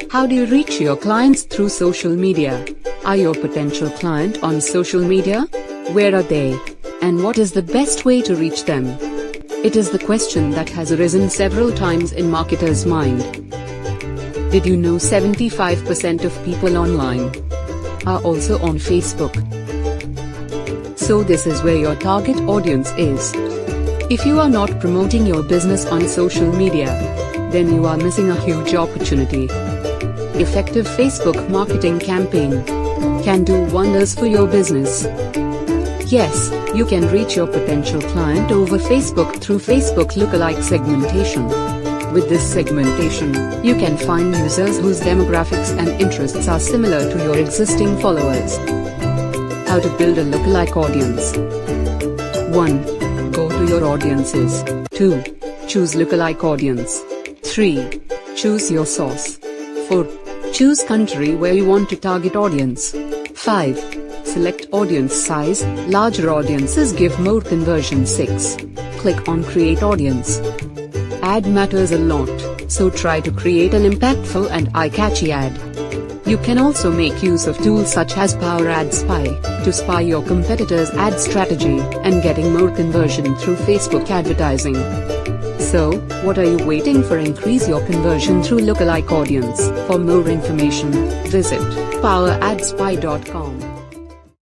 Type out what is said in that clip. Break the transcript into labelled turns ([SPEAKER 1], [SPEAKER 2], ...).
[SPEAKER 1] How do you reach your clients through social media? Are your potential client on social media? Where are they? And what is the best way to reach them? It is the question that has arisen several times in marketers' mind. Did you know 75% of people online are also on Facebook? So this is where your target audience is. If you are not promoting your business on social media, then you are missing a huge opportunity. Effective Facebook marketing campaign can do wonders for your business. Yes, you can reach your potential client over Facebook through Facebook Lookalike segmentation. With this segmentation, you can find users whose demographics and interests are similar to your existing followers. How to build a lookalike audience. 1. Go to your audiences. 2. Choose lookalike audience. 3. Choose your source. 4. Choose country where you want to target audience. 5. Select audience size. Larger audiences give more conversion. 6. Click on create audience. Ad matters a lot, so try to create an impactful and eye-catchy ad. You can also make use of tools such as Power Ad Spy to spy your competitors' ad strategy and getting more conversion through Facebook advertising. So, what are you waiting for? Increase your conversion through lookalike audience. For more information, visit poweradspy.com.